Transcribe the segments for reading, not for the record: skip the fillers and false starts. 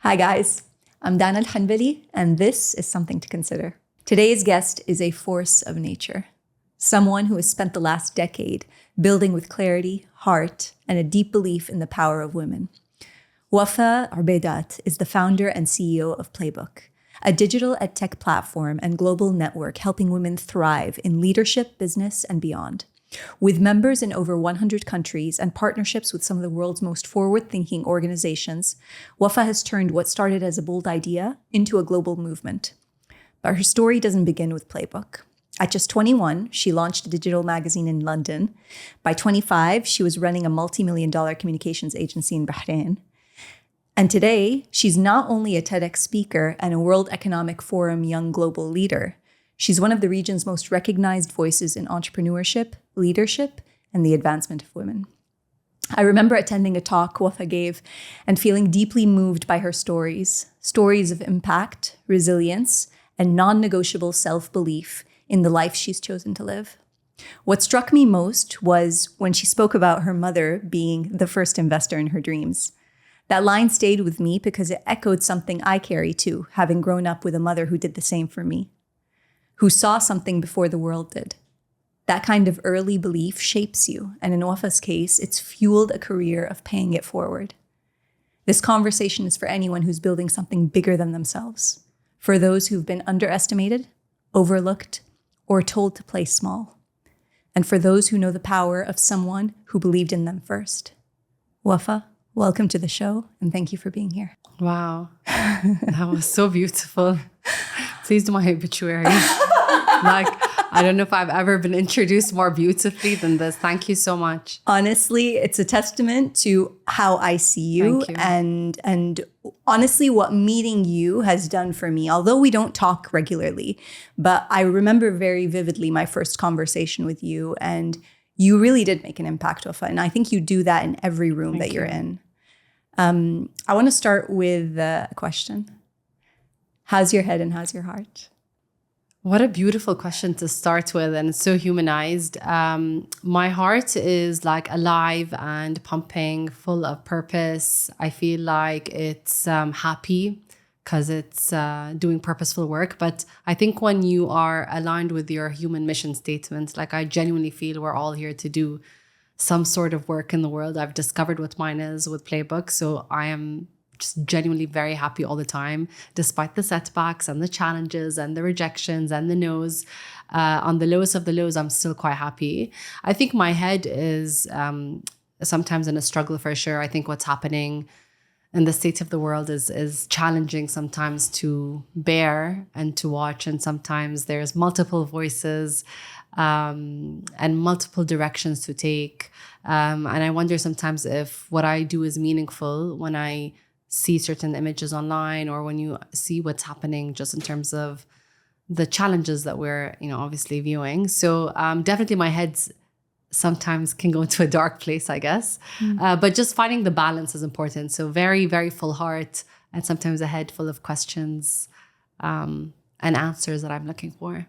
Hi guys, I'm Dana Alhanbali, and this is Something to Consider. Today's guest is a force of nature, someone who has spent the last decade building with clarity, heart, and a deep belief in the power of women. Wafa Al Obaidat is the founder and CEO of Playbook, a digital edtech platform and global network helping women thrive in leadership, business, and beyond. With members in over 100 countries and partnerships with some of the world's most forward-thinking organizations, Wafa has turned what started as a bold idea into a global movement. But her story doesn't begin with Playbook. At just 21, she launched a digital magazine in London. By 25, she was running a multi-million-dollar communications agency in Bahrain. And today, she's not only a TEDx speaker and a World Economic Forum Young Global Leader, she's one of the region's most recognized voices in entrepreneurship, leadership, and the advancement of women. I remember attending a talk Wafa gave and feeling deeply moved by her stories of impact, resilience, and non-negotiable self-belief in the life she's chosen to live. What struck me most was when she spoke about her mother being the first investor in her dreams. That line stayed with me because it echoed something I carry too, having grown up with a mother who did the same for me, who saw something before the world did. That kind of early belief shapes you, and in Wafa's case, it's fueled a career of paying it forward. This conversation is for anyone who's building something bigger than themselves, for those who've been underestimated, overlooked, or told to play small, and for those who know the power of someone who believed in them first. Wafa, welcome to the show, and thank you for being here. Wow, that was so beautiful. Please do my obituary. I don't know if I've ever been introduced more beautifully than this. Thank you so much. Honestly, it's a testament to how I see you. And honestly, what meeting you has done for me, although we don't talk regularly, but I remember very vividly my first conversation with you, and you really did make an impact, Wafa. And I think you do that in every room that you're in. I want to start with a question. How's your head and how's your heart? What a beautiful question to start with, and it's so humanized. My heart is like alive and pumping, full of purpose. I feel like it's happy because it's doing purposeful work. But I think when you are aligned with your human mission statement, like I genuinely feel we're all here to do some sort of work in the world. I've discovered what mine is with Playbook. So I am just genuinely very happy all the time, despite the setbacks and the challenges and the rejections and the no's. On the lowest of the lows, I'm still quite happy. I think my head is sometimes in a struggle for sure. I think what's happening in the state of the world is challenging sometimes to bear and to watch. And sometimes there's multiple voices and multiple directions to take. And I wonder sometimes if what I do is meaningful when I see certain images online, or when you see what's happening just in terms of the challenges that we're, obviously viewing. So definitely my head sometimes can go into a dark place, I guess. But just finding the balance is important. So very, very full heart, and sometimes a head full of questions and answers that I'm looking for.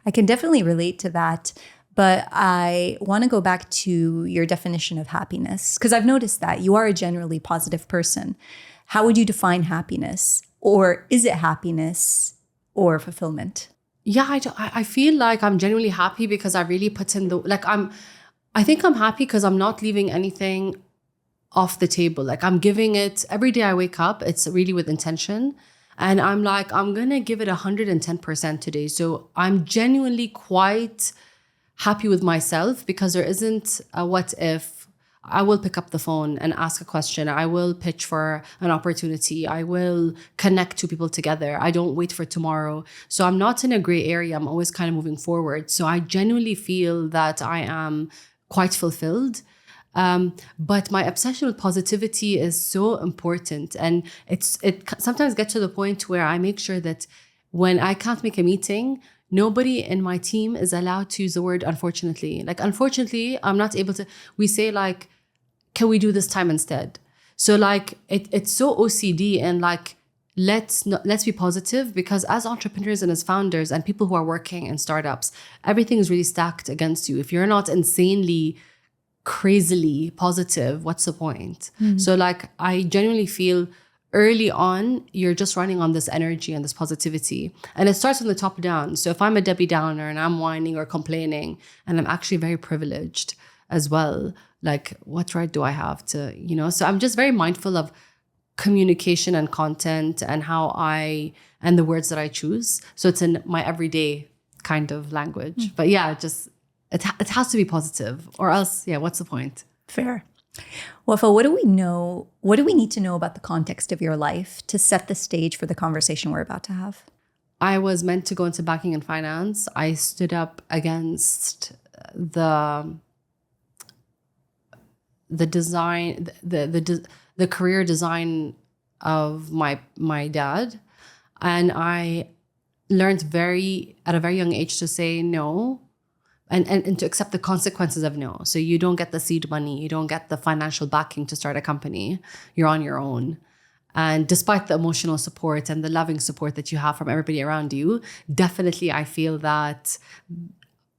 I can definitely relate to that. But I want to go back to your definition of happiness, because I've noticed that you are a generally positive person. How would you define happiness? Or is it happiness or fulfillment? Yeah, I feel like I'm genuinely happy because I really put in I think I'm happy because I'm not leaving anything off the table. Like I'm giving it, every day I wake up, it's really with intention. And I'm like, I'm going to give it 110% today. So I'm genuinely quite happy with myself because there isn't a what if. I will pick up the phone and ask a question. I will pitch for an opportunity. I will connect two people together. I don't wait for tomorrow. So I'm not in a gray area. I'm always kind of moving forward. So I genuinely feel that I am quite fulfilled. But my obsession with positivity is so important. And it sometimes gets to the point where I make sure that when I can't make a meeting, nobody in my team is allowed to use the word unfortunately. Like, unfortunately, I'm not able to. We say like, can we do this time instead? So like, it's so OCD, and like, let's be positive, because as entrepreneurs and as founders and people who are working in startups, everything is really stacked against you. If you're not insanely, crazily positive, what's the point? So like, I genuinely feel early on, you're just running on this energy and this positivity. And it starts from the top down. So if I'm a Debbie Downer and I'm whining or complaining, and I'm actually very privileged as well, like what right do I have to, so I'm just very mindful of communication and content and and the words that I choose. So it's in my everyday kind of language. But yeah, it has to be positive, or else, what's the point? Fair. Wafa, what do we need to know about the context of your life to set the stage for the conversation we're about to have? I was meant to go into banking and finance. I stood up against the design, the career design of my dad. And I learned at a very young age to say no. And to accept the consequences of no. So you don't get the seed money, you don't get the financial backing to start a company. You're on your own. And despite the emotional support and the loving support that you have from everybody around you, definitely I feel that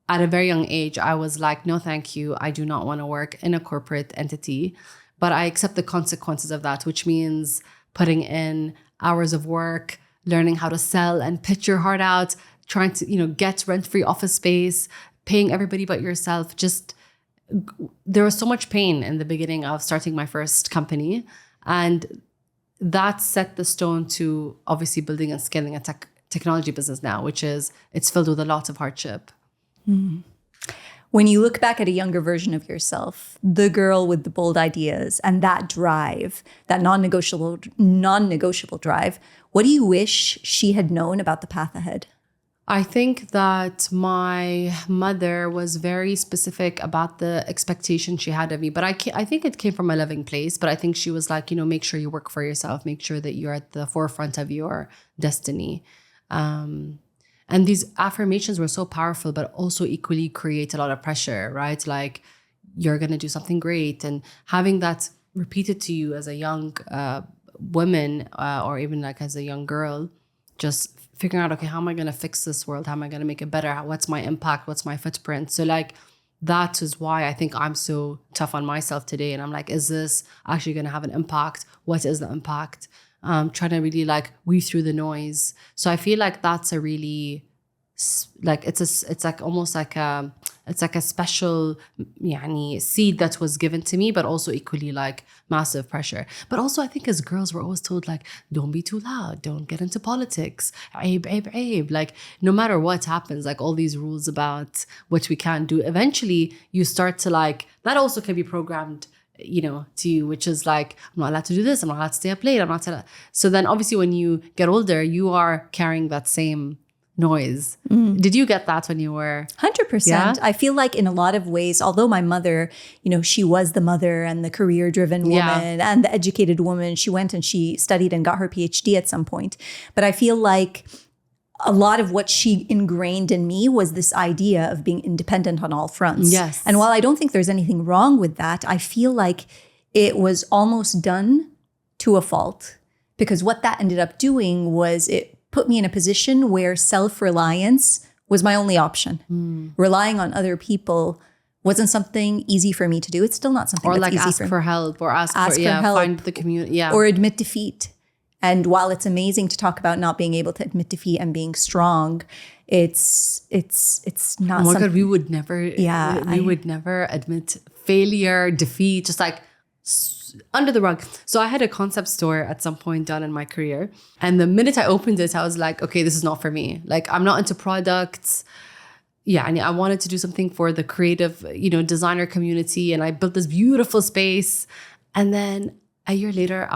at a very young age, I was like, no, thank you. I do not want to work in a corporate entity. But I accept the consequences of that, which means putting in hours of work, learning how to sell and pitch your heart out, trying to, get rent-free office space, paying everybody but yourself. Just there was so much pain in the beginning of starting my first company, and that set the stone to obviously building and scaling a technology business now, which it's filled with a lot of hardship. Mm. When you look back at a younger version of yourself, the girl with the bold ideas and that drive, that non-negotiable drive, what do you wish she had known about the path ahead? I think that my mother was very specific about the expectation she had of me, but I think it came from a loving place. But I think she was like, make sure you work for yourself, make sure that you're at the forefront of your destiny. And these affirmations were so powerful, but also equally create a lot of pressure, right? Like, you're going to do something great. And having that repeated to you as a young woman or even like as a young girl, just figuring out, okay, how am I going to fix this world? How am I going to make it better? What's my impact? What's my footprint? So like, that is why I think I'm so tough on myself today. And I'm like, is this actually going to have an impact? What is the impact? Trying to really like weave through the noise. So I feel like that's a really, like, it's like almost like a special seed that was given to me, but also equally like massive pressure. But also I think as girls, we're always told like, don't be too loud, don't get into politics, abe. Like, no matter what happens, like all these rules about what we can't do, eventually you start to like, that also can be programmed to you, which is like, I'm not allowed to do this, I'm not allowed to stay up late, I'm not allowed. So then obviously when you get older, you are carrying that same noise. Did you get that when you were 100%? Yeah? I feel like in a lot of ways, although my mother, she was the mother and the career-driven woman and the educated woman, she went and she studied and got her PhD at some point. But I feel like a lot of what she ingrained in me was this idea of being independent on all fronts. Yes. And while I don't think there's anything wrong with that, I feel like it was almost done to a fault, because what that ended up doing was it put me in a position where self-reliance was my only option. Relying on other people wasn't something easy for me to do. It's still not something that's easy for me. Or like ask for help, or ask for help, find the community. Yeah. Or admit defeat. And while it's amazing to talk about not being able to admit defeat and being strong, it's not. Oh my God, we would never. Yeah, we would never admit failure, defeat, just like under the rug. So I had a concept store at some point down in my career, and the minute I opened it, I was like, okay, this is not for me. Like, I'm not into products. Yeah, and I wanted to do something for the creative, designer community, and I built this beautiful space, and then a year later,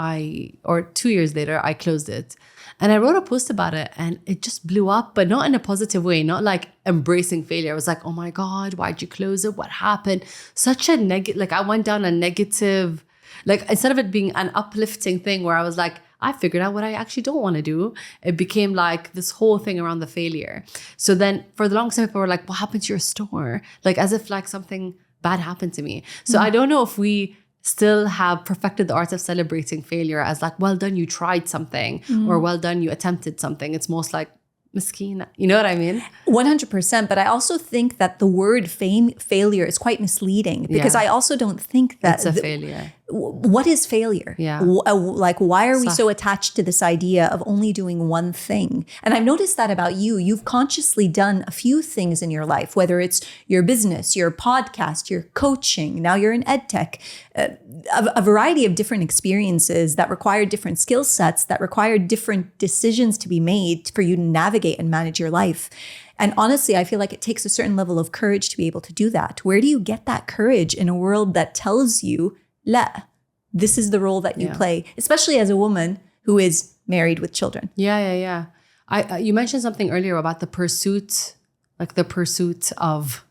or 2 years later, I closed it. And I wrote a post about it, and it just blew up, but not in a positive way, not like embracing failure. I was like, oh my God, why'd you close it? What happened? Such a negative, like I went down a negative, like instead of it being an uplifting thing where I was like, I figured out what I actually don't want to do, it became like this whole thing around the failure. So then for the longest time, people were like, what happened to your store? Like as if like something bad happened to me. So I don't know if we still have perfected the art of celebrating failure as like, well done, you tried something, or well done, you attempted something. It's most like miskeen. You know what I mean? 100%. But I also think that the word failure is quite misleading, because I also don't think that it's a failure. what is failure? Yeah. Like, why are we so attached to this idea of only doing one thing? And I've noticed that about you. You've consciously done a few things in your life, whether it's your business, your podcast, your coaching, now you're in ed tech, a variety of different experiences that require different skill sets, that require different decisions to be made for you to navigate and manage your life. And honestly, I feel like it takes a certain level of courage to be able to do that. Where do you get that courage in a world that tells you, La, this is the role that you play, especially as a woman who is married with children? Yeah. You mentioned something earlier about the pursuit, like the pursuit of ...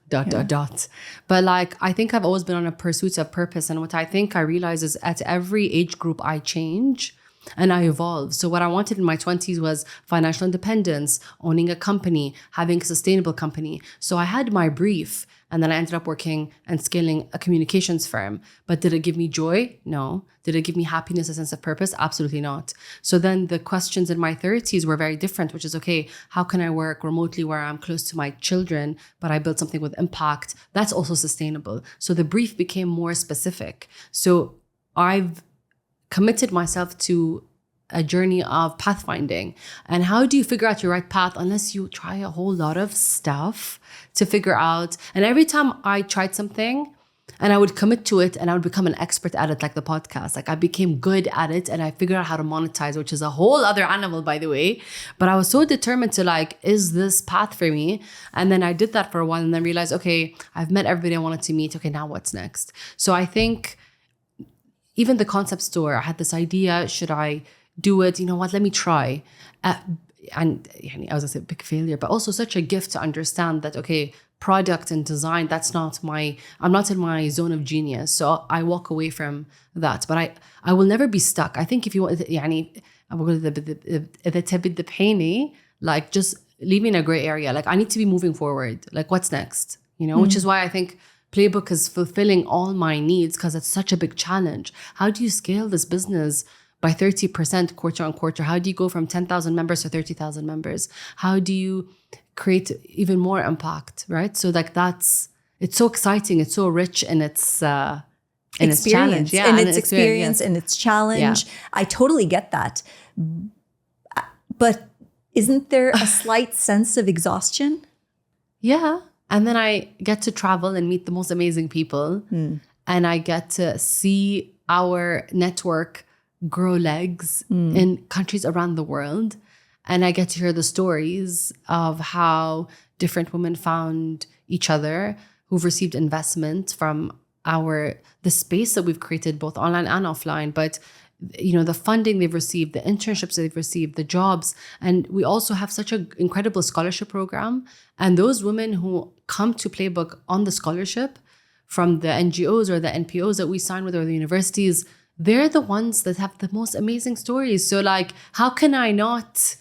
But like, I think I've always been on a pursuit of purpose. And what I think I realize is at every age group I change and I evolve. So what I wanted in my 20s was financial independence, owning a company, having a sustainable company. So I had my brief. And then I ended up working and scaling a communications firm. But did it give me joy? No. Did it give me happiness, a sense of purpose? Absolutely not. So then the questions in my 30s were very different, which is, okay, how can I work remotely where I'm close to my children, but I build something with impact? That's also sustainable. So the brief became more specific. So I've committed myself to a journey of pathfinding. And how do you figure out your right path unless you try a whole lot of stuff to figure out? And every time I tried something and I would commit to it and I would become an expert at it, like the podcast, like I became good at it and I figured out how to monetize, which is a whole other animal, by the way. But I was so determined to like, is this path for me? And then I did that for a while and then realized, okay, I've met everybody I wanted to meet. Okay, now what's next? So I think even the concept store, I had this idea, should I do it? You know what, let me try. And I was a big failure, but also such a gift to understand that, okay, product and design, I'm not in my zone of genius. So I walk away from that, but I will never be stuck. I think if you want, like just leave me in a gray area. Like I need to be moving forward. Like what's next? Which is why I think Playbook is fulfilling all my needs because it's such a big challenge. How do you scale this business by 30% quarter on quarter? How do you go from 10,000 members to 30,000 members? How do you create even more impact, right? So like it's so exciting. It's so rich in its challenge. Yeah, and its experience and its challenge. Yeah. I totally get that. But isn't there a slight sense of exhaustion? Yeah. And then I get to travel and meet the most amazing people. And I get to see our network grow legs in countries around the world. And I get to hear the stories of how different women found each other, who've received investment from the space that we've created, both online and offline. But the funding they've received, the internships that they've received, the jobs. And we also have such an incredible scholarship program. And those women who come to Playbook on the scholarship from the NGOs or the NPOs that we sign with or the universities, they're the ones that have the most amazing stories. So like, how can I not,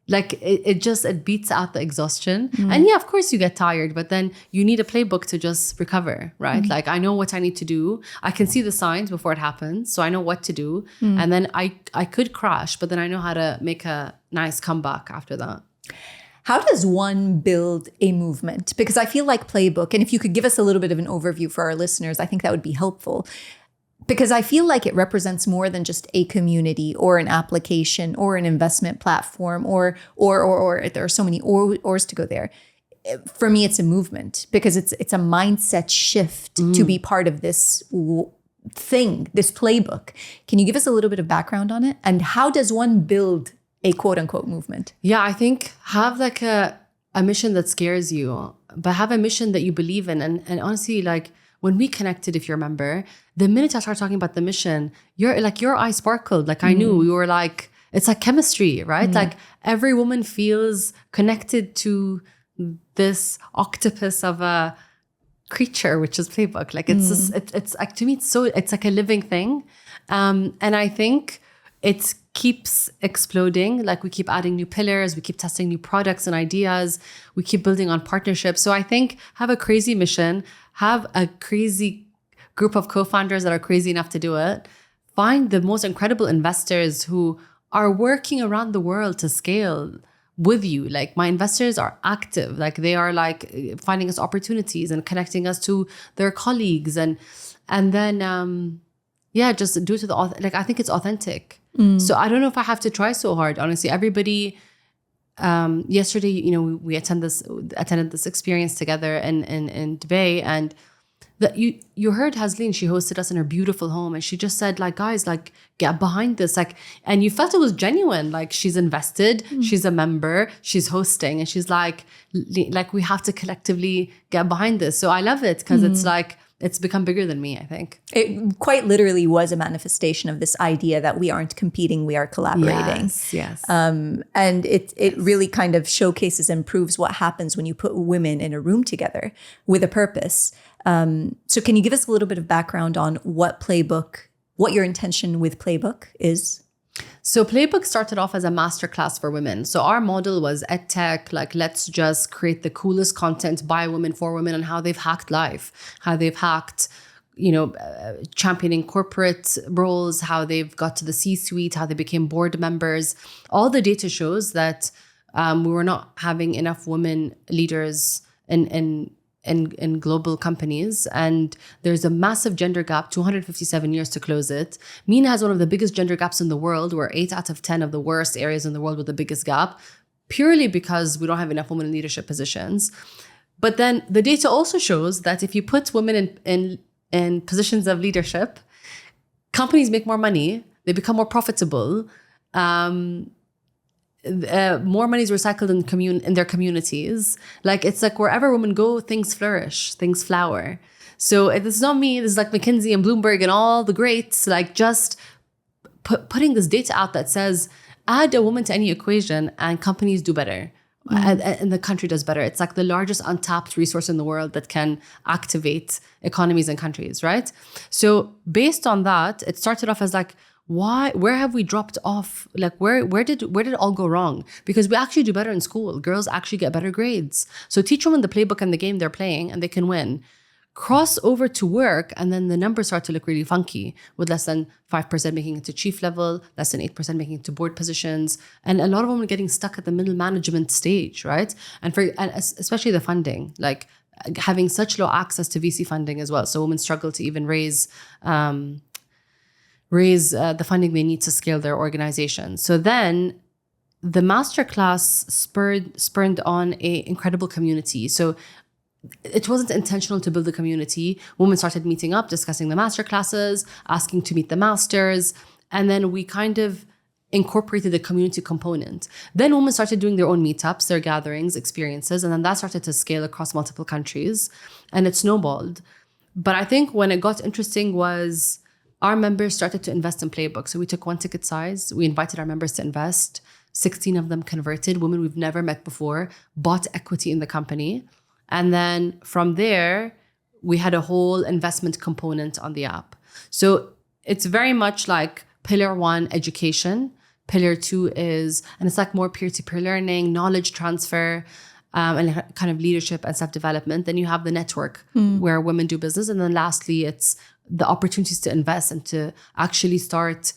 like, it beats out the exhaustion. And yeah, of course you get tired, but then you need a playbook to just recover, right? Like I know what I need to do. I can see the signs before it happens. So I know what to do. And then I could crash, but then I know how to make a nice comeback after that. How does one build a movement? Because I feel like Playbook, and if you could give us a little bit of an overview for our listeners, I think that would be helpful. Because I feel like it represents more than just a community or an application or an investment platform or there are so many ors to go there. For me, it's a movement because it's a mindset shift to be part of this thing, this playbook. Can you give us a little bit of background on it? And how does one build a quote unquote movement? Yeah, I think have like a mission that scares you, but have a mission that you believe in. And honestly, like when we connected, if you remember, the minute I started talking about the mission, your eyes sparkled. Like I knew you were like, it's like chemistry, right? Like every woman feels connected to this octopus of a creature, which is Playbook. Like it's just, it's like, to me, it's like a living thing. And I think it keeps exploding. Like we keep adding new pillars, we keep testing new products and ideas, we keep building on partnerships. So I think have a crazy mission, have a crazy group of co-founders that are crazy enough to do it. Find the most incredible investors who are working around the world to scale with you. Like my investors are active. Like they are like finding us opportunities and connecting us to their colleagues. And then Yeah, just due to the, like, I think it's authentic. So I don't know if I have to try so hard. Honestly, everybody, yesterday, you know, we attended this experience together in Dubai, and that you heard Hasleen, she hosted us in her beautiful home, and she just said, like, guys, like, get behind this, like, and you felt it was genuine, like, she's invested, she's a member, she's hosting, and she's like we have to collectively get behind this. So I love it because it's like, it's become bigger than me, I think. It quite literally was a manifestation of this idea that we aren't competing, we are collaborating. Yes. And it really kind of showcases and proves what happens when you put women in a room together with a purpose. So can you give us a little bit of background on what your intention with Playbook is? So Playbook started off as a masterclass for women. So our model was edtech, like, let's just create the coolest content by women for women on how they've hacked life, how they've hacked, you know, championing corporate roles, how they've got to the C-suite, how they became board members. All the data shows that we were not having enough women leaders in global companies, and there's a massive gender gap, 257 years to close it. MENA has one of the biggest gender gaps in the world. We're 8 out of 10 of the worst areas in the world with the biggest gap, purely because we don't have enough women in leadership positions. But then the data also shows that if you put women in positions of leadership, companies make more money, they become more profitable, more money is recycled in their communities. Like, it's like wherever women go, things flourish, things flower. So it's not me. This is like McKinsey and Bloomberg and all the greats, like, just putting this data out that says, add a woman to any equation and companies do better. And the country does better. It's like the largest untapped resource in the world that can activate economies and countries, right? So based on that, it started off as like, where have we dropped off? Like, where did it all go wrong? Because we actually do better in school. Girls actually get better grades. So teach women the playbook and the game they're playing and they can win. Cross over to work, and then the numbers start to look really funky, with less than 5% making it to chief level, less than 8% making it to board positions, and a lot of women getting stuck at the middle management stage, right? And especially the funding, like having such low access to VC funding as well. So women struggle to even raise the funding they need to scale their organization. So then the masterclass spurred on an incredible community. So it wasn't intentional to build a community. Women started meeting up, discussing the masterclasses, asking to meet the masters. And then we kind of incorporated the community component. Then women started doing their own meetups, their gatherings, experiences. And then that started to scale across multiple countries. And it snowballed. But I think when it got interesting was our members started to invest in Playbook. So we took one ticket size. We invited our members to invest. 16 of them converted, women we've never met before, bought equity in the company. And then from there, we had a whole investment component on the app. So it's very much like pillar 1, education. Pillar 2 is, and it's like more peer-to-peer learning, knowledge transfer, and kind of leadership and self-development. Then you have the network where women do business. And then lastly, it's the opportunities to invest and to actually start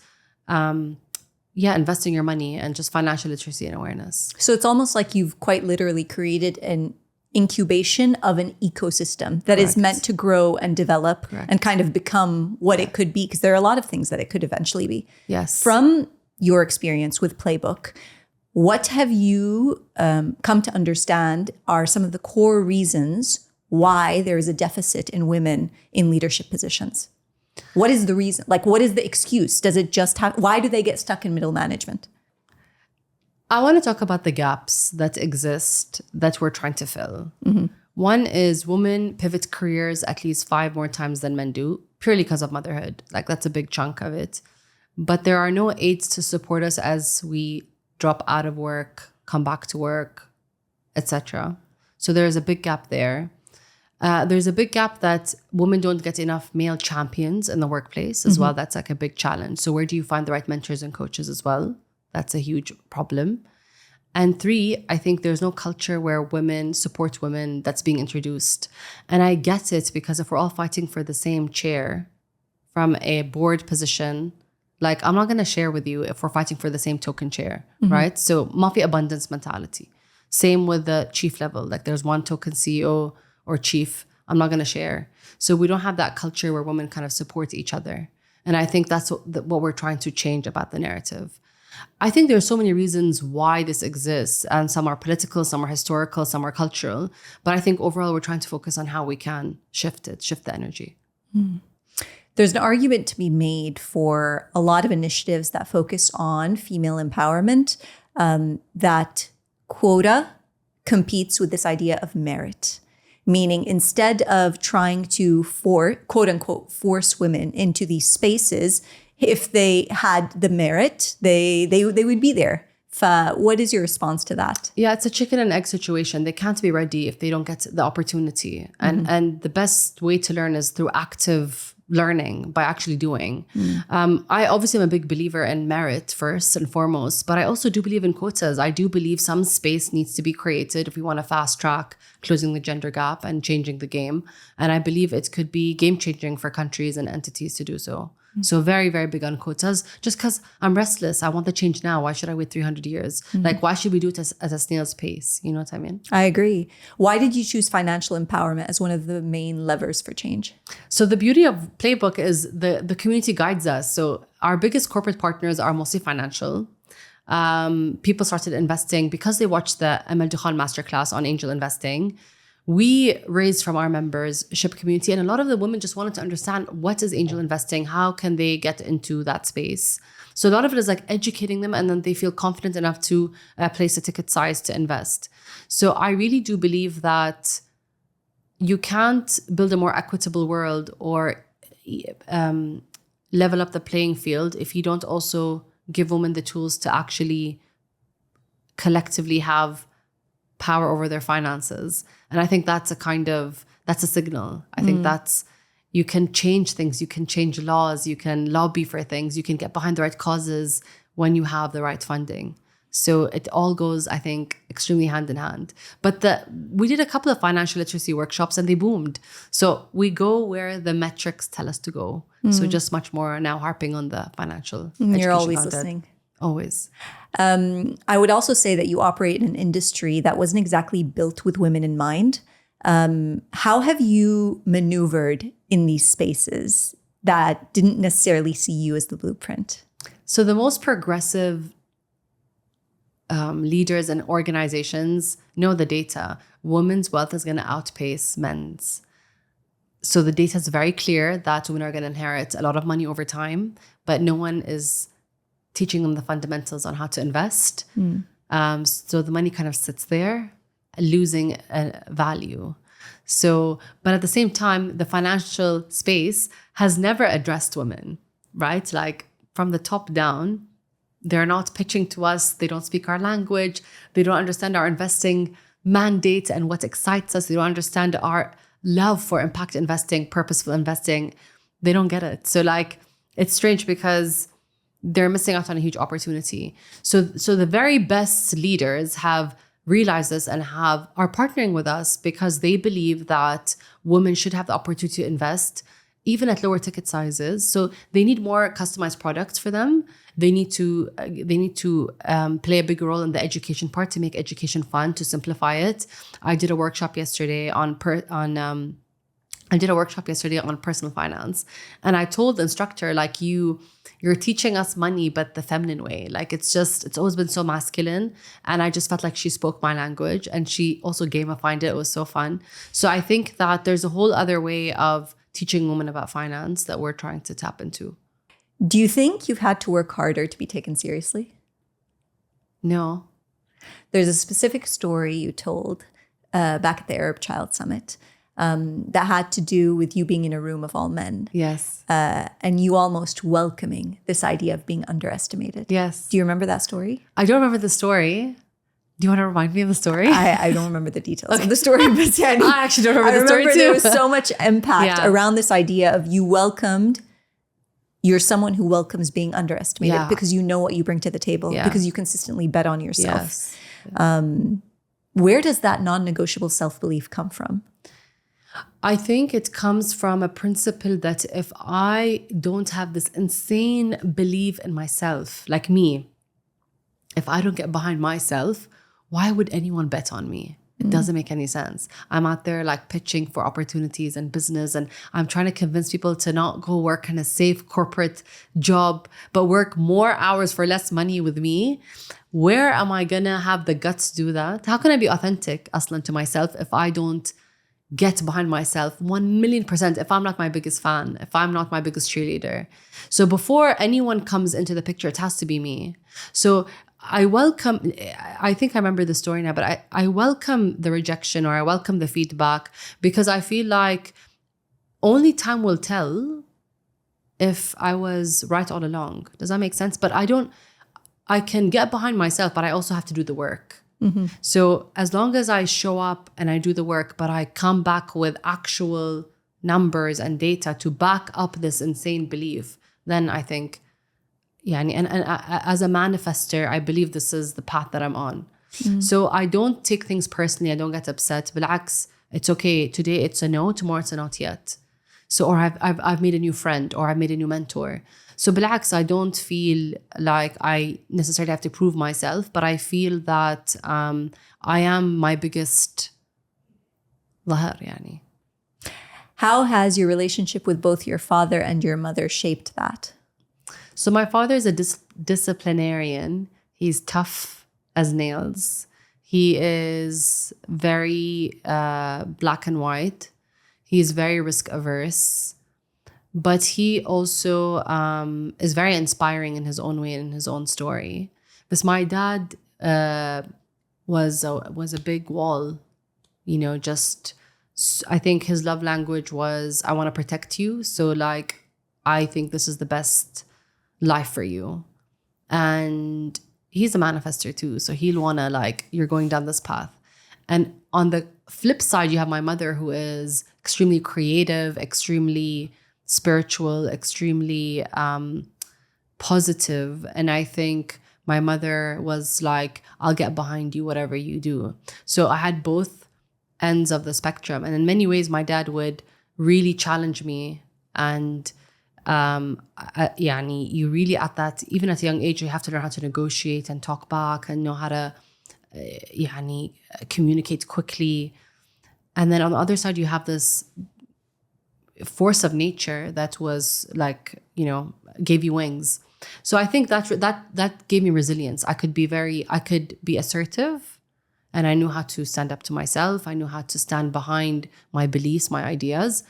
investing your money and just financial literacy and awareness. So it's almost like you've quite literally created an incubation of an ecosystem that is meant to grow and develop and kind of become what it could be, because there are a lot of things that it could eventually be. Yes. From your experience with Playbook, what have you come to understand are some of the core reasons why there is a deficit in women in leadership positions? What is the reason? Like, what is the excuse? Does it just why do they get stuck in middle management? I want to talk about the gaps that exist that we're trying to fill. Mm-hmm. One is women pivot careers at least 5 more times than men do, purely because of motherhood. Like, that's a big chunk of it. But there are no aids to support us as we drop out of work, come back to work, etc. So there's a big gap there. There's a big gap that women don't get enough male champions in the workplace as well. That's like a big challenge. So where do you find the right mentors and coaches as well? That's a huge problem. And 3, I think there's no culture where women support women that's being introduced. And I get it, because if we're all fighting for the same chair from a board position, like, I'm not going to share with you if we're fighting for the same token chair, right? So mafia abundance mentality. Same with the chief level. Like, there's one token CEO or chief, I'm not going to share. So we don't have that culture where women kind of support each other. And I think that's what we're trying to change about the narrative. I think there are so many reasons why this exists, and some are political, some are historical, some are cultural. But I think overall, we're trying to focus on how we can shift the energy. There's an argument to be made for a lot of initiatives that focus on female empowerment, that quota competes with this idea of merit. Meaning, instead of trying to quote unquote force women into these spaces, if they had the merit, they would be there. What is your response to that? Yeah, it's a chicken and egg situation. They can't be ready if they don't get the opportunity. And the best way to learn is through active learning, by actually doing. I obviously am a big believer in merit first and foremost, but I also do believe in quotas. I do believe some space needs to be created if we want to fast track closing the gender gap and changing the game. And I believe it could be game changing for countries and entities to do so. So very, very big on quotas, just because I'm restless. I want the change now. Why should I wait 300 years? Like, why should we do it at a snail's pace? You know what I mean? I agree. Why did you choose financial empowerment as one of the main levers for change? So the beauty of Playbook is the community guides us. So our biggest corporate partners are mostly financial. People started investing because they watched the Amal Dukhan masterclass on angel investing. We raised from our membership community, and a lot of the women just wanted to understand, what is angel investing? How can they get into that space? So a lot of it is like educating them, and then they feel confident enough to place a ticket size to invest. So I really do believe that you can't build a more equitable world or level up the playing field if you don't also give women the tools to actually collectively have power over their finances. And I think that's a signal. I think you can change things, you can change laws, you can lobby for things, you can get behind the right causes when you have the right funding. So it all goes, I think, extremely hand in hand. But we did a couple of financial literacy workshops and they boomed. So we go where the metrics tell us to go. So just much more now harping on the financial education. You're always content. listening. Always. I would also say that you operate in an industry that wasn't exactly built with women in mind. How have you maneuvered in these spaces that didn't necessarily see you as the blueprint? So the most progressive leaders and organizations know the data. Women's wealth is going to outpace men's. So the data is very clear that women are going to inherit a lot of money over time, but no one is teaching them the fundamentals on how to invest. So the money kind of sits there, losing value. So, but at the same time, the financial space has never addressed women, right? Like from the top down, they're not pitching to us. They don't speak our language. They don't understand our investing mandate and what excites us. They don't understand our love for impact investing, purposeful investing. They don't get it. So like, it's strange because they're missing out on a huge opportunity. So the very best leaders have realized this and are partnering with us because they believe that women should have the opportunity to invest even at lower ticket sizes. So they need more customized products for them. They need to play a big role in the education part to make education fun, to simplify it. I did a workshop yesterday on personal finance, and I told the instructor, like, you're teaching us money, but the feminine way. Like it's always been so masculine, and I just felt like she spoke my language, and she also gamified it. It was so fun. So I think that there's a whole other way of teaching women about finance that we're trying to tap into. Do you think you've had to work harder to be taken seriously? No. There's a specific story you told back at the Arab Child Summit that had to do with you being in a room of all men. Yes. And you almost welcoming this idea of being underestimated. Yes. Do you remember that story? I don't remember the story. Do you want to remind me of the story? I don't remember the details of the story, but yeah, I actually don't remember the story too. There was so much impact around this idea of you're someone who welcomes being underestimated because you know what you bring to the table, because you consistently bet on yourself. Yes. Where does that non-negotiable self-belief come from? I think it comes from a principle that if I don't have this insane belief in myself, like me, if I don't get behind myself, why would anyone bet on me? It doesn't make any sense. I'm out there like pitching for opportunities and business, and I'm trying to convince people to not go work in a safe corporate job, but work more hours for less money with me. Where am I gonna have the guts to do that? How can I be authentic, aslan, to myself if I don't get behind myself 1,000,000%, if I'm not my biggest fan, if I'm not my biggest cheerleader? So before anyone comes into the picture, it has to be me. So I think I remember the story now, but I welcome the rejection, or I welcome the feedback, because I feel like only time will tell if I was right all along. Does that make sense? But I can get behind myself, but I also have to do the work. Mm-hmm. So as long as I show up and I do the work, but I come back with actual numbers and data to back up this insane belief, then I think, and as a manifester, I believe this is the path that I'm on. So I don't take things personally. I don't get upset. Bil'aks, it's okay. Today it's a no. Tomorrow it's a not yet. So, or I've made a new friend, or I've made a new mentor. So bil'aks, I don't feel like I necessarily have to prove myself, but I feel that I am my biggest ظهر يعني. How has your relationship with both your father and your mother shaped that? So my father is a disciplinarian. He's tough as nails. He is very black and white. He's very risk averse. But he also is very inspiring in his own way and in his own story. Because my dad was a big wall, just, I think his love language was, I want to protect you. So like, I think this is the best life for you. And he's a manifester too. So he'll want to like, you're going down this path. And on the flip side, you have my mother, who is extremely creative, extremely spiritual, extremely positive. And I think my mother was like, I'll get behind you, whatever you do. So I had both ends of the spectrum. And in many ways, my dad would really challenge me. And you really even at a young age, you have to learn how to negotiate and talk back and know how to communicate quickly. And then on the other side, you have this force of nature that was like, gave you wings. So I think that gave me resilience. I could be assertive, and I knew how to stand up to myself. I knew how to stand behind my beliefs, my ideas,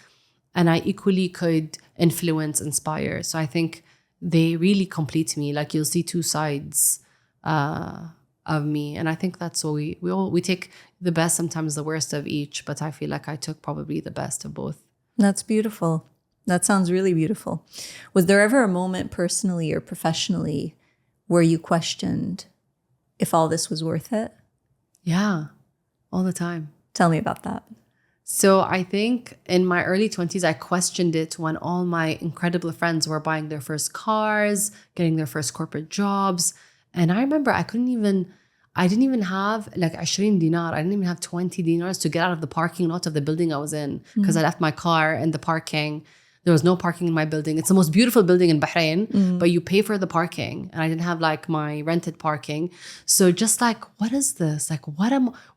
and I equally could influence, inspire. So I think they really complete me. Like, you'll see two sides of me, and I think that's what we take the best, sometimes the worst of each. But I feel like I took probably the best of both. That's beautiful. That sounds really beautiful. Was there ever a moment personally or professionally where you questioned if all this was worth it? Yeah, all the time. Tell me about that. So I think in my early 20s, I questioned it when all my incredible friends were buying their first cars, getting their first corporate jobs. And I remember I didn't even have like 20 dinar. I didn't even have 20 dinars to get out of the parking lot of the building I was in, because I left my car in the parking. There was no parking in my building. It's the most beautiful building in Bahrain, but you pay for the parking. And I didn't have like my rented parking. So just like, what is this? Like,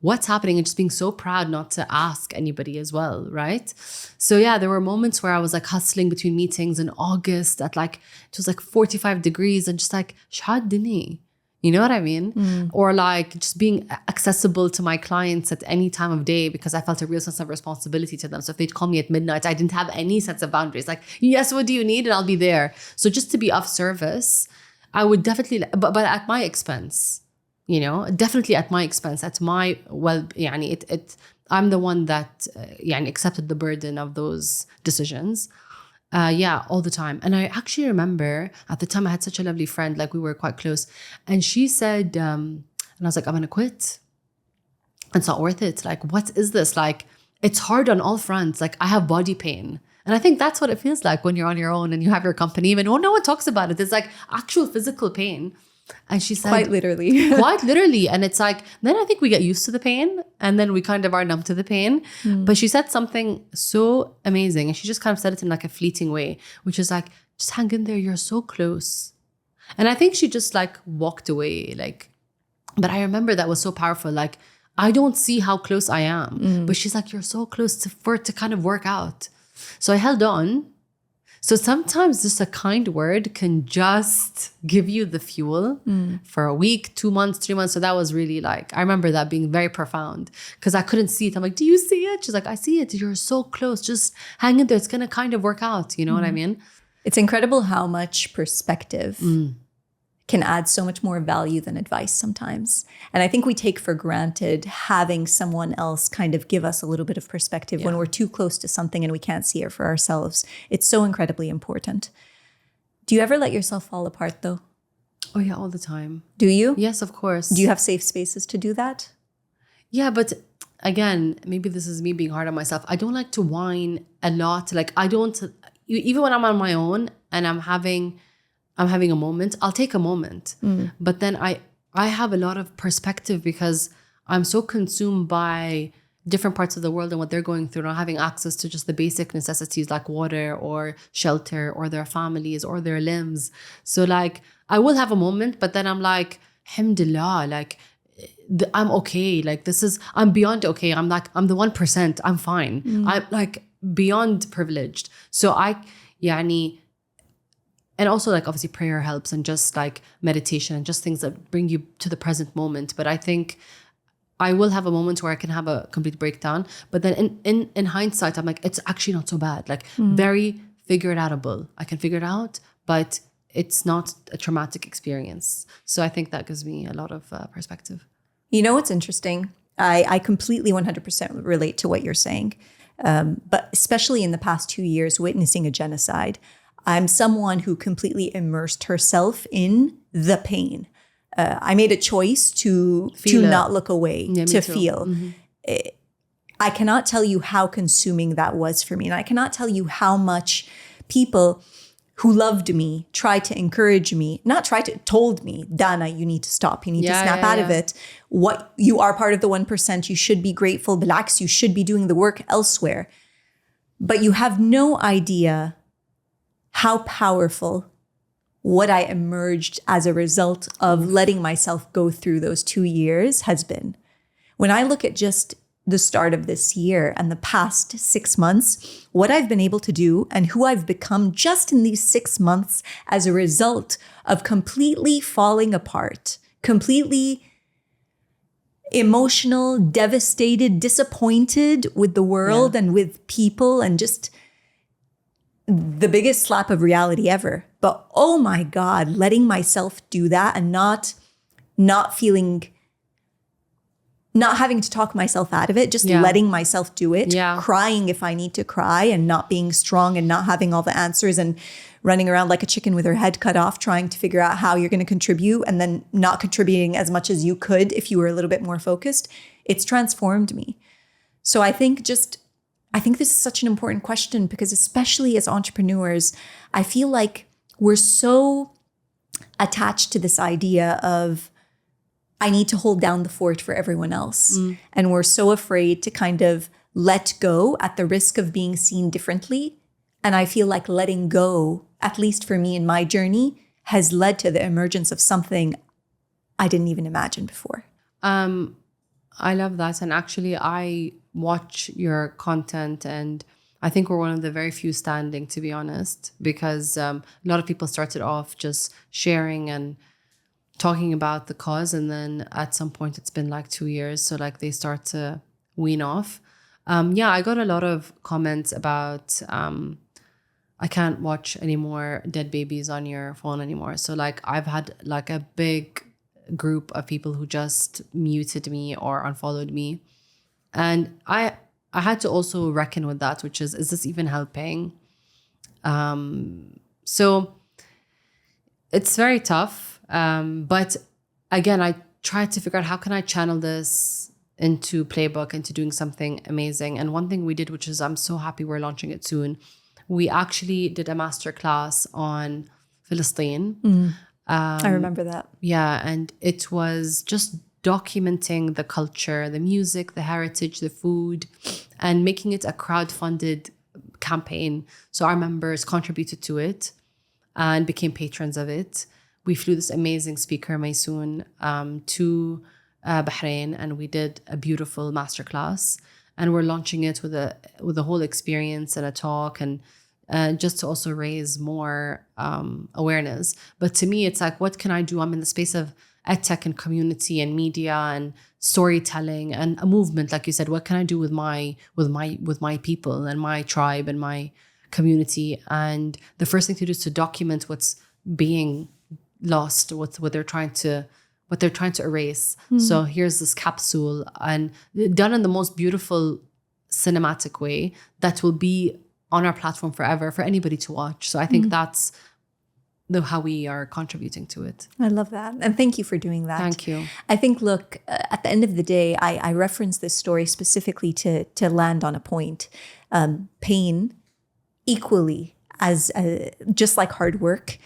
what's happening? And just being so proud not to ask anybody as well, right? So yeah, there were moments where I was like hustling between meetings in August at like, it was like 45 degrees and just like, shad dini. You know what I mean? Or like just being accessible to my clients at any time of day, because I felt a real sense of responsibility to them. So if they'd call me at midnight, I didn't have any sense of boundaries. Like, yes, what do you need? And I'll be there. So just to be of service, I would definitely, but at my expense, definitely at my expense, at my, I'm the one that accepted the burden of those decisions. All the time. And I actually remember at the time I had such a lovely friend, like we were quite close. And she said, and I was like, I'm going to quit. It's not worth it. Like, what is this? Like, it's hard on all fronts. Like, I have body pain. And I think that's what it feels like when you're on your own and you have your company. Even no one talks about it. It's like actual physical pain. And she said, quite literally. Quite literally. And it's like, then I think we get used to the pain and then we kind of are numb to the pain. But she said something so amazing. And she just kind of said it in like a fleeting way, which is like, just hang in there. You're so close. And I think she just like walked away. Like, but I remember that was so powerful. Like, I don't see how close I am. But she's like, you're so close for it to kind of work out. So I held on. So sometimes just a kind word can just give you the fuel for a week, 2 months, 3 months. So that was really like, I remember that being very profound because I couldn't see it. I'm like, do you see it? She's like, I see it. You're so close. Just hang in there. It's going to kind of work out. You know what I mean? It's incredible how much perspective can add so much more value than advice sometimes. And I think we take for granted having someone else kind of give us a little bit of perspective when we're too close to something and we can't see it for ourselves. It's so incredibly important. Do you ever let yourself fall apart though? Oh yeah, all the time. Do you? Yes, of course. Do you have safe spaces to do that? Yeah, but again, maybe this is me being hard on myself. I don't like to whine a lot. Like I don't, even when I'm on my own and I'm having a moment, I'll take a moment. But then I have a lot of perspective because I'm so consumed by different parts of the world and what they're going through, not having access to just the basic necessities like water or shelter or their families or their limbs. So like, I will have a moment, but then I'm like, alhamdulillah, like, I'm okay. Like I'm beyond okay. I'm the 1%. I'm fine. I'm like beyond privileged. So and also like obviously prayer helps and just like meditation and just things that bring you to the present moment. But I think I will have a moment where I can have a complete breakdown. But then in hindsight, I'm like, it's actually not so bad. Like very figure it outable. I can figure it out, but it's not a traumatic experience. So I think that gives me a lot of perspective. You know what's interesting? I completely 100% relate to what you're saying. But especially in the past 2 years, witnessing a genocide, I'm someone who completely immersed herself in the pain. I made a choice to not look away, to feel. I cannot tell you how consuming that was for me. And I cannot tell you how much people who loved me tried to encourage me, told me, Dana, you need to stop. You need to snap out of it. What you are part of the 1%. You should be grateful. Relax. You should be doing the work elsewhere. But you have no idea how powerful what I emerged as a result of letting myself go through those 2 years has been. When I look at just the start of this year and the past 6 months, what I've been able to do and who I've become just in these 6 months as a result of completely falling apart, completely emotional, devastated, disappointed with the world and with people, and just the biggest slap of reality ever. But oh my God, letting myself do that and not having to talk myself out of it, just letting myself do it, crying if I need to cry and not being strong and not having all the answers and running around like a chicken with her head cut off, trying to figure out how you're going to contribute and then not contributing as much as you could if you were a little bit more focused. It's transformed me. So I think this is such an important question because especially as entrepreneurs, I feel like we're so attached to this idea of I need to hold down the fort for everyone else. And we're so afraid to kind of let go at the risk of being seen differently. And I feel like letting go, at least for me in my journey, has led to the emergence of something I didn't even imagine before. I love that. And actually, I watch your content and I think we're one of the very few standing, to be honest, because a lot of people started off just sharing and talking about the cause. And then at some point, it's been like 2 years. So like they start to wean off. I got a lot of comments about I can't watch any more dead babies on your phone anymore. So like I've had like a big group of people who just muted me or unfollowed me. And I had to also reckon with that, which is this even helping? So it's very tough. But again, I tried to figure out how can I channel this into Playbook, into doing something amazing. And one thing we did, which is I'm so happy we're launching it soon, we actually did a masterclass on Palestine. I remember that. Yeah, and it was just documenting the culture, the music, the heritage, the food, and making it a crowd-funded campaign. So our members contributed to it and became patrons of it. We flew this amazing speaker, Maysoon, to Bahrain, and we did a beautiful masterclass, and we're launching it with a whole experience and a talk, and just to also raise more awareness. But to me, it's like, what can I do? I'm in the space of edtech and community and media and storytelling and a movement, like you said. What can I do with my people and my tribe and my community? And the first thing to do is to document what's being lost, what they're trying to erase. So here's this capsule, and done in the most beautiful cinematic way that will be on our platform forever for anybody to watch. So I think that's how we are contributing to it. I love that. And thank you for doing that. Thank you. I think, look, at the end of the day, I reference this story specifically to land on a point. Pain, equally as just like hard work,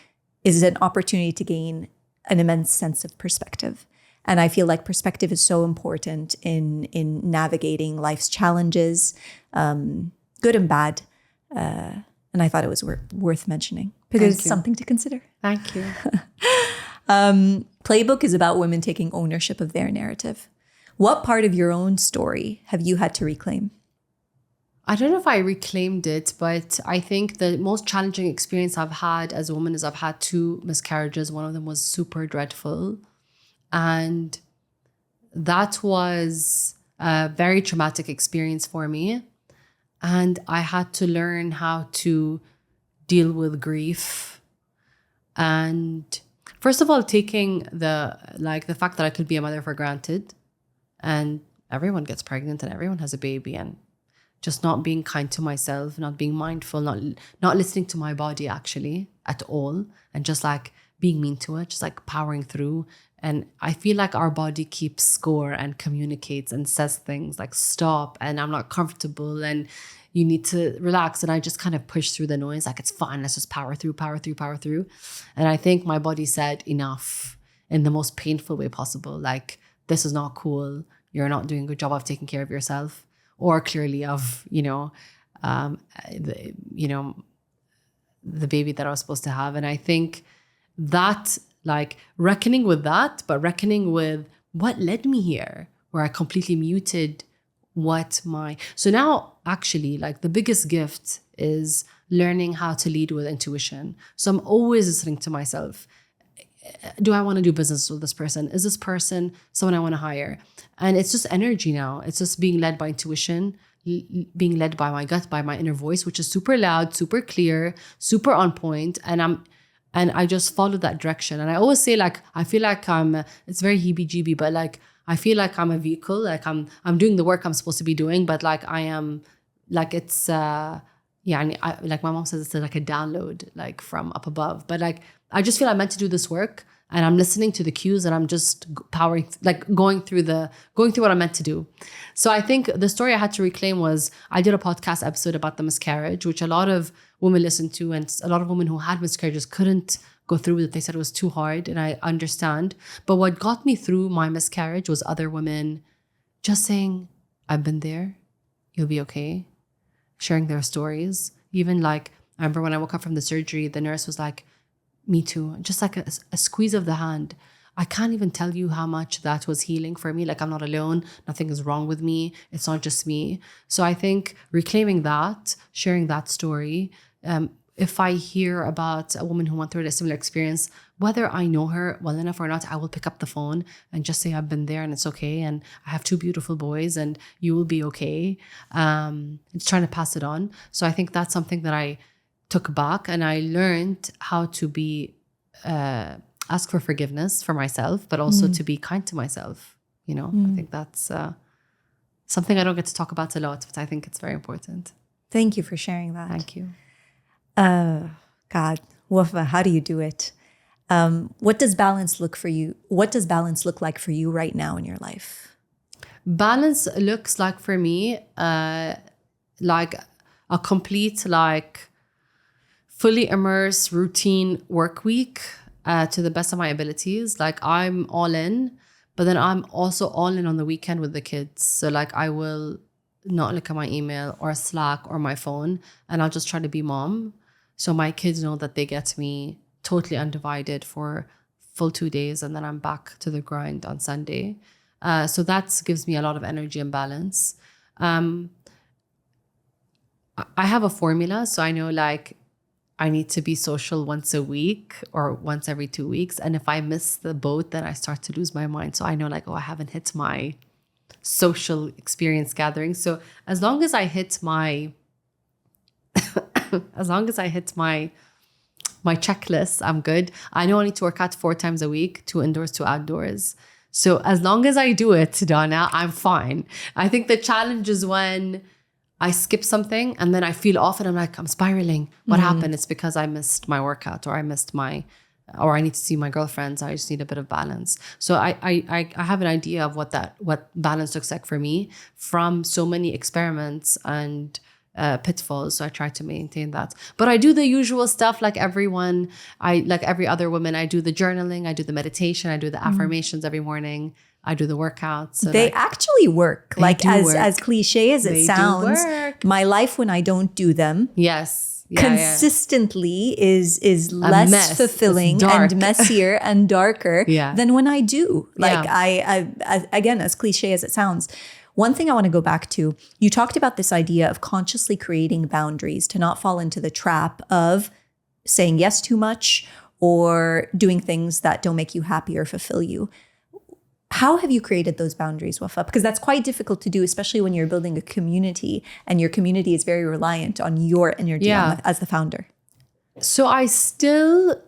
is an opportunity to gain an immense sense of perspective. And I feel like perspective is so important in navigating life's challenges, good and bad. And I thought it was worth mentioning because it's something to consider. Thank you. Playbook is about women taking ownership of their narrative. What part of your own story have you had to reclaim? I don't know if I reclaimed it, but I think the most challenging experience I've had as a woman is I've had 2 miscarriages. One of them was super dreadful. And that was a very traumatic experience for me. And I had to learn how to deal with grief. And first of all, taking the fact that I could be a mother for granted. And everyone gets pregnant and everyone has a baby, and just not being kind to myself, not being mindful, not listening to my body actually at all, and just like being mean to it, just like powering through. And I feel like our body keeps score and communicates and says things like stop, and I'm not comfortable, and you need to relax. And I just kind of push through the noise, like it's fine, let's just power through. And I think my body said enough in the most painful way possible. Like, this is not cool. You're not doing a good job of taking care of yourself, or clearly of, the baby that I was supposed to have. And I think that, like, reckoning with that, but reckoning with what led me here, where I completely muted so now actually, like, the biggest gift is learning how to lead with intuition. So I'm always listening to myself. Do I want to do business with this person? Is this person someone I want to hire? And it's just energy now. It's just being led by intuition, being led by my gut, by my inner voice, which is super loud, super clear, super on point. And I just follow that direction. And I always say, like, I feel like it's very heebie-jeebie, but like, I feel like I'm a vehicle, like I'm doing the work I'm supposed to be doing, but like I am, like, it's, like my mom says, it's like a download, like from up above. But like, I just feel I'm meant to do this work, and I'm listening to the cues, and I'm just powering, like going through what I'm meant to do. So I think the story I had to reclaim was, I did a podcast episode about the miscarriage, which a lot of women listened to, and a lot of women who had miscarriages couldn't go through with it. They said it was too hard, and I understand. But what got me through my miscarriage was other women just saying, I've been there, you'll be okay, sharing their stories. Even like, I remember when I woke up from the surgery, the nurse was like, me too, just like a squeeze of the hand. I can't even tell you how much that was healing for me. Like, I'm not alone, nothing is wrong with me, it's not just me. So I think reclaiming that, sharing that story, if I hear about a woman who went through a similar experience, whether I know her well enough or not, I will pick up the phone and just say, I've been there and it's okay. And I have 2 beautiful boys and you will be okay. Just trying to pass it on. So I think that's something that I took back, and I learned how to be, ask for forgiveness for myself, but also to be kind to myself. I think that's something I don't get to talk about a lot, but I think it's very important. Thank you for sharing that. Thank you. God, Wafa, how do you do it? What does balance look for you? What does balance look like for you right now in your life? Balance looks like for me, like a complete, like fully immersed routine work week to the best of my abilities. Like, I'm all in, but then I'm also all in on the weekend with the kids. So like, I will not look at my email or Slack or my phone, and I'll just try to be mom. So my kids know that they get me totally undivided for full 2 days, and then I'm back to the grind on Sunday. So that gives me a lot of energy and balance. I have a formula, so I know like I need to be social once a week or once every 2 weeks. And if I miss the boat, then I start to lose my mind. So I know like, oh, I haven't hit my social experience gathering. So as long as I hit my, as long as I hit my checklist, I'm good. I know I need to work out 4 times a week, 2 indoors, 2 outdoors. So as long as I do it, Dana, I'm fine. I think the challenge is when I skip something and then I feel off and I'm like, I'm spiraling. What happened? It's because I missed my workout or I need to see my girlfriends. I just need a bit of balance. So I have an idea of what balance looks like for me from so many experiments and pitfalls. So I try to maintain that. But I do the usual stuff like everyone. Like every other woman, I do the journaling, I do the meditation, I do the affirmations every morning. I do the workouts. So they actually work. Like as cliche as it They sounds, do work. my life when I don't do them Yes. consistently is less mess. fulfilling It's dark. and messier and darker Yeah. than when I do. Like Yeah. I again, as cliche as it sounds. One thing I want to go back to, you talked about this idea of consciously creating boundaries to not fall into the trap of saying yes too much or doing things that don't make you happy or fulfill you. How have you created those boundaries, Wafa? Because that's quite difficult to do, especially when you're building a community and your community is very reliant on your energy as the founder. So I still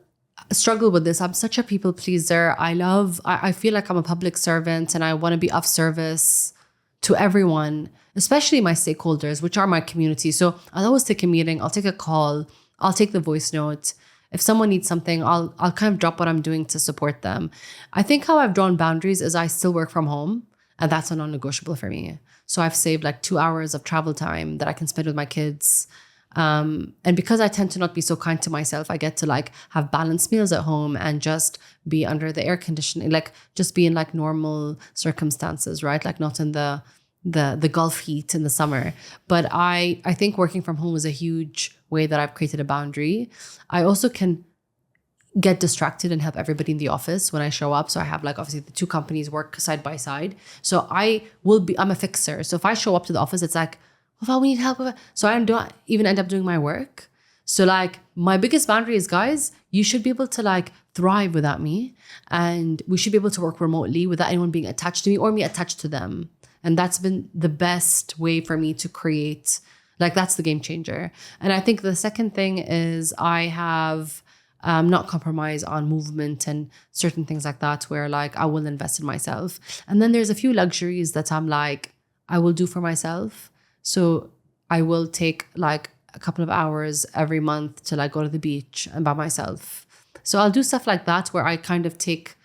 struggle with this. I'm such a people pleaser. I feel like I'm a public servant and I want to be of service to everyone, especially my stakeholders, which are my community. So I'll always take a meeting, I'll take a call, I'll take the voice note. If someone needs something, I'll kind of drop what I'm doing to support them. I think how I've drawn boundaries is I still work from home, and that's a non-negotiable for me. So I've saved like 2 hours of travel time that I can spend with my kids. And because I tend to not be so kind to myself, I get to like have balanced meals at home and just be under the air conditioning, like just be in like normal circumstances, right? Like not in the Gulf heat in the summer. But I think working from home is a huge way that I've created a boundary. I also can get distracted and help everybody in the office when I show up. So I have like obviously the 2 companies work side by side. So I'm a fixer. So if I show up to the office, it's like, oh, we need help. So I don't even end up doing my work. So like my biggest boundary is, guys, you should be able to like thrive without me. And we should be able to work remotely without anyone being attached to me or me attached to them. And that's been the best way for me to create, like that's the game changer. And I think the second thing is I have not compromise on movement and certain things like that where like I will invest in myself. And then there's a few luxuries that I'm like, I will do for myself. So I will take like a couple of hours every month to like go to the beach and by myself. So I'll do stuff like that where I kind of take,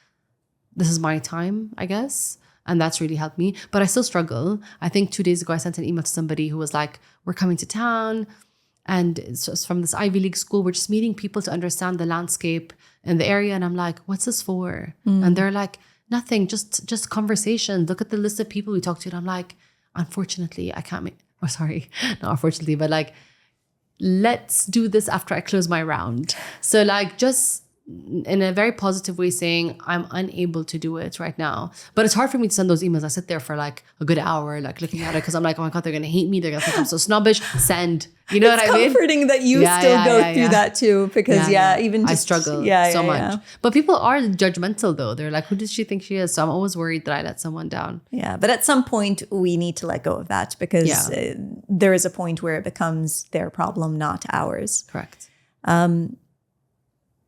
this is my time, I guess. And that's really helped me. But I still struggle. I think 2 days ago, I sent an email to somebody who was like, we're coming to town. And it's from this Ivy League school. We're just meeting people to understand the landscape in the area. And I'm like, what's this for? And they're like, nothing, just conversation. Look at the list of people we talked to. And I'm like, unfortunately, I can't make, oh, sorry, not unfortunately, but like, let's do this after I close my round. So like just in a very positive way saying I'm unable to do it right now. But it's hard for me to send those emails. I sit there for like a good hour, like looking at it because I'm like, oh my God, they're going to hate me. They're going to think I'm so snobbish. Send. You know what I mean? It's comforting that you still go through that too because even just, I struggle so much. But people are judgmental though. They're like, who does she think she is? So I'm always worried that I let someone down. Yeah. But at some point we need to let go of that because there is a point where it becomes their problem, not ours. Correct.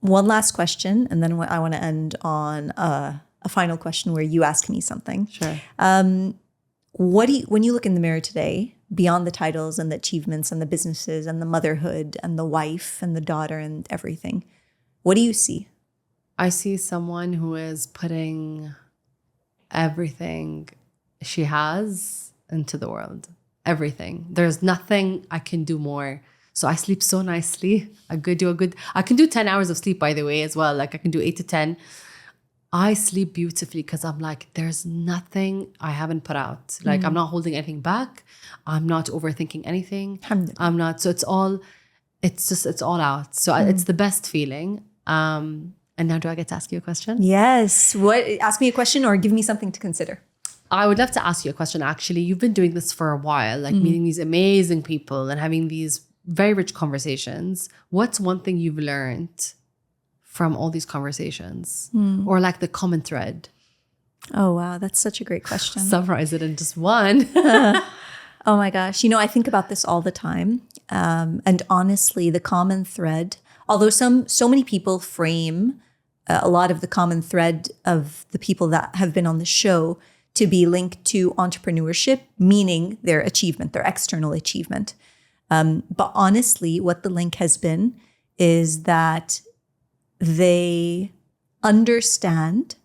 One last question, and then I want to end on a final question where you ask me something. Sure. When you look in the mirror today, beyond the titles and the achievements and the businesses and the motherhood and the wife and the daughter and everything, what do you see? I see someone who is putting everything she has into the world. Everything. There's nothing I can do more. So I sleep so nicely. I can do 10 hours of sleep, by the way, as well. Like I can do 8 to 10. I sleep beautifully because I'm like, there's nothing I haven't put out. Like I'm not holding anything back. I'm not overthinking anything. I'm not. So it's all out. So it's the best feeling. And now do I get to ask you a question? Yes. Ask me a question or give me something to consider. I would love to ask you a question, actually. You've been doing this for a while, like meeting these amazing people and having these very rich conversations. What's one thing you've learned from all these conversations? Or like the common thread? Oh, wow. That's such a great question. Summarize it in just one. Oh my gosh. I think about this all the time. And honestly, the common thread, although so many people frame a lot of the common thread of the people that have been on the show to be linked to entrepreneurship, meaning their achievement, their external achievement. But honestly, what the link has been is that they understand,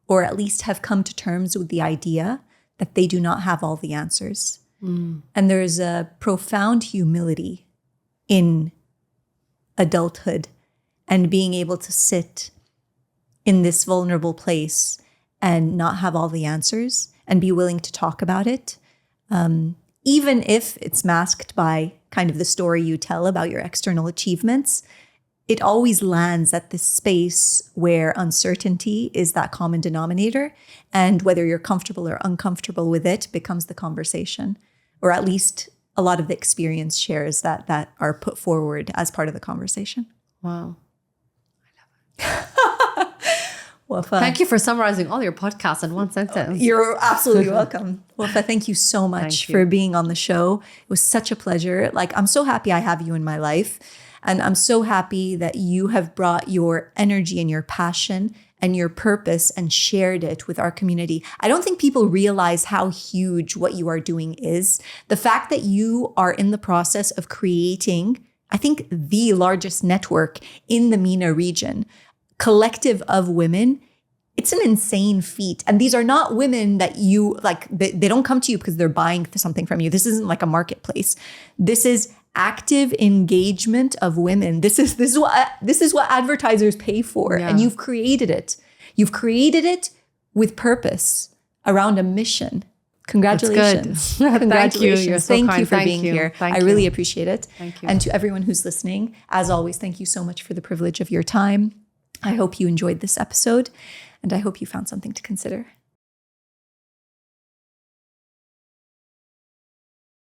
or at least have come to terms with the idea that they do not have all the answers. And there's a profound humility in adulthood and being able to sit in this vulnerable place and not have all the answers and be willing to talk about it. Even if it's masked by kind of the story you tell about your external achievements, it always lands at this space where uncertainty is that common denominator. And whether you're comfortable or uncomfortable with it becomes the conversation, or at least a lot of the experience shares that are put forward as part of the conversation. Wow. Wafa, thank you for summarizing all your podcasts in one sentence. You're absolutely welcome. Wafa, thank you so much for being on the show. It was such a pleasure. Like, I'm so happy I have you in my life. And I'm so happy that you have brought your energy and your passion and your purpose and shared it with our community. I don't think people realize how huge what you are doing is. The fact that you are in the process of creating, I think, the largest network in the MENA region, collective of women, it's an insane feat. And these are not women that you, like, they don't come to you because they're buying something from you. This isn't like a marketplace. This is active engagement of women. This is what advertisers pay for. Yeah. And you've created it. You've created it with purpose around a mission. Congratulations. Congratulations. Thank you for being here. I really appreciate it. Thank you. And to everyone who's listening, as always, thank you so much for the privilege of your time. I hope you enjoyed this episode, and I hope you found something to consider.